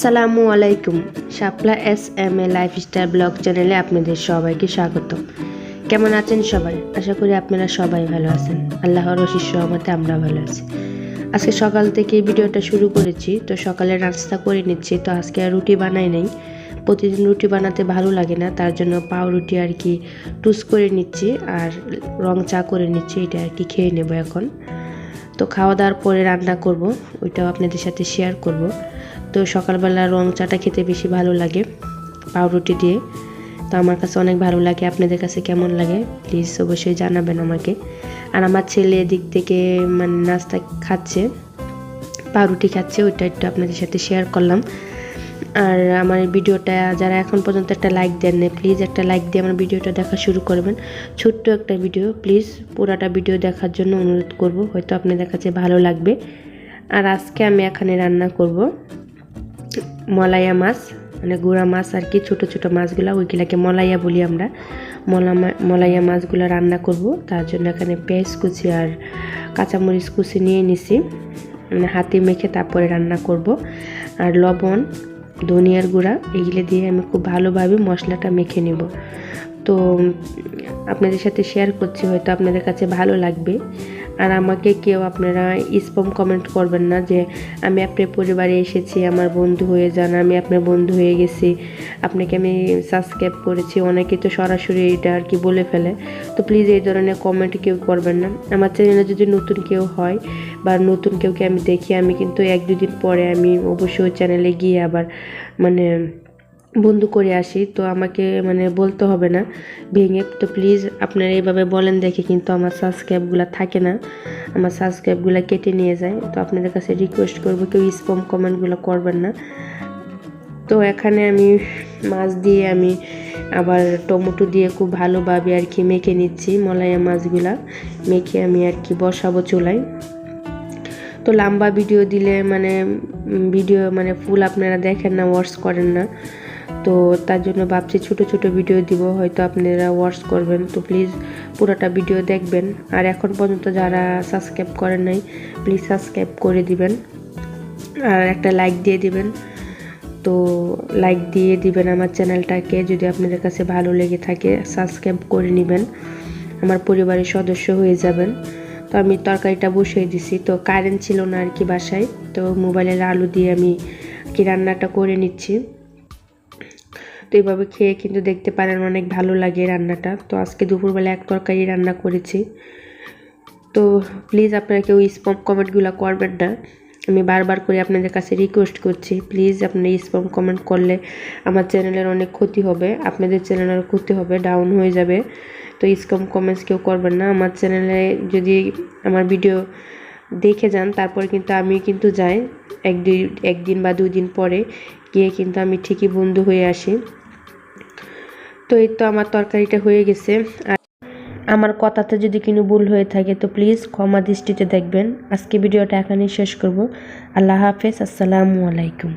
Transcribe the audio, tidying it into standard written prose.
আসসালামু আলাইকুম। শাপলা SMA lifestyle blog চ্যানেলে আপনাদের সবাইকে স্বাগতম। কেমন আছেন সবাই? আশা করি আপনারা সবাই ভালো আছেন। আল্লাহর অশেষ রহমতে আমরা ভালো আছি। আজকে সকাল থেকে ভিডিওটা শুরু করেছি, তো সকালে নাস্তা করে নিচ্ছি। তো আজকে আর রুটি বানাই নাই, প্রতিদিন রুটি বানাতে ভালো লাগে না, তার জন্য পাউরুটি আর কি টুস করে নিচ্ছি আর রং চা করে নিচ্ছি, এটা আর কি খেয়ে নেব এখন। তো খাওয়া দাওয়ার পরে রান্না করব, ওইটাও আপনাদের সাথে শেয়ার করব। তো সকালবেলা রং চাটা খেতে বেশি ভালো লাগে পাউরুটি দিয়ে, তো আমার কাছে অনেক ভালো লাগে। আপনাদের কাছে কেমন লাগে প্লিজ অবশ্যই জানাবেন আমাকে। আর আমার ছেলে দিক থেকে মানে নাস্তা খাচ্ছে, পাউরুটি খাচ্ছে, ওইটা একটু আপনাদের সাথে শেয়ার করলাম। আর আমার ভিডিওটা যারা এখন পর্যন্ত একটা লাইক দেন না, প্লিজ একটা লাইক দিয়ে আমার ভিডিওটা দেখা শুরু করবেন। ছোট্ট একটা ভিডিও, প্লিজ পুরাটা ভিডিও দেখার জন্য অনুরোধ করব, হয়তো আপনাদের কাছে ভালো লাগবে। আর আজকে আমি এখানে রান্না করব মলাইয়া মাছ, মানে গুঁড়া মাছ আর কি, ছোটো ছোটো মাছগুলো, ওইগুলাকে মলাইয়া বলি আমরা। মলাইয়া মাছগুলো রান্না করব, তার জন্য এখানে পেঁয়াজ কুচি আর কাঁচামরিচ কুচি নিয়ে নিছি, মানে হাতে মেখে তারপরে রান্না করব। আর লবণ, ধনিয়ার গুঁড়া এগুলো দিয়ে আমি খুব ভালোভাবে মশলাটা মেখে নেব। তো আপনাদের সাথে শেয়ার করছি, হয়তো আপনাদের কাছে ভালো লাগবে। আর আমাকে কেউ আপনারা স্প্যাম কমেন্ট করবেন না যে আমি আপনার পরিবারে এসেছি, আমার বন্ধু হয়ে যান, আমি আপনার বন্ধু হয়ে গেছি, আপনাকে আমি সাবস্ক্রাইব করেছি। অনেকে তো সরাসরি এটা আর কি বলে ফেলে, তো প্লিজ এই ধরনের কমেন্ট কেউ করবেন না। আমার চ্যানেলে যদি নতুন কেউ হয় বা নতুন কেউকে আমি দেখি, আমি কিন্তু 1-2 দিন পরে আমি অবশ্যই চ্যানেলে গিয়ে আবার মানে বন্ধু করে আসি, তো আমাকে মানে বলতে হবে না ভেঙে। তো প্লিজ আপনারা এইভাবে বলেন দেখে কিন্তু আমার সাবস্ক্রাইবগুলো থাকে না, আমার সাবস্ক্রাইবগুলো কেটে নিয়ে যায়। তো আপনাদের কাছে রিকোয়েস্ট করব কেউ স্প্যাম কমেন্টগুলো করবেন না। তো এখানে আমি মাছ দিয়ে আমি আবার টমেটো দিয়ে খুব ভালোভাবে আর কি মেখে নিচ্ছি, মলাইয়া মাছগুলা মেখে আমি আর কি বসাবো চুলায়। তো লম্বা ভিডিও দিলে ভিডিও ফুল আপনারা দেখেন না, ওয়াচ করেন না, তো তার জন্য ভাবছি ছোট ছোট ভিডিও দিব, হয়তো আপনারা ওয়াচ করবেন। তো প্লিজ পুরোটা ভিডিও দেখবেন। আর এখন পর্যন্ত যারা সাবস্ক্রাইব করেন নাই, প্লিজ সাবস্ক্রাইব করে দিবেন আর একটা লাইক দিয়ে দিবেন। তো লাইক দিয়ে দিবেন আমার চ্যানেলটাকে, যদি আপনাদের কাছে ভালো লেগে থাকে সাবস্ক্রাইব করে নেবেন, আমার পরিবারের সদস্য হয়ে যাবেন। তো আমি তরকারিটা বসিয়ে দিছি, তো কারেন্ট ছিল না আর কি বাসায়, তো মোবাইলের আলু দিয়ে আমি কি রান্নাটা করে নিচ্ছি। তো এইভাবে খেয়ে কিন্তু দেখতে পারেন অনেক ভালো লাগে রান্নাটা। তো আজকে দুপুরবেলা এক তরকারি রান্না করেছি। তো প্লিজ আপনারা কেউ স্প্যাম কমেন্টগুলো করবেন না, আমি বারবার করে আপনাদের কাছে রিকোয়েস্ট করছি। প্লিজ আপনারা স্প্যাম কমেন্ট করলে আমার চ্যানেলের অনেক ক্ষতি হবে, আপনাদের চ্যানেলের ক্ষতি হবে, ডাউন হয়ে যাবে। তো স্প্যাম কমেন্টস কেউ করবেন না। আমার চ্যানেলে যদি আমার ভিডিও দেখে যান, তারপর কিন্তু আমি কিন্তু যাই একদিন বা 2 দিন পরে গিয়ে কিন্তু আমি ঠিকই বন্ধু হয়ে আসি। তো এই তো আমার তরকারিটা হয়ে গেছে। আর আমার কথাতে যদি কোনো ভুল হয়ে থাকে তো প্লিজ ক্ষমা দৃষ্টিতে দেখবেন। আজকে ভিডিওটা এখানেই শেষ করব। আল্লাহ হাফেজ, আসসালামু আলাইকুম।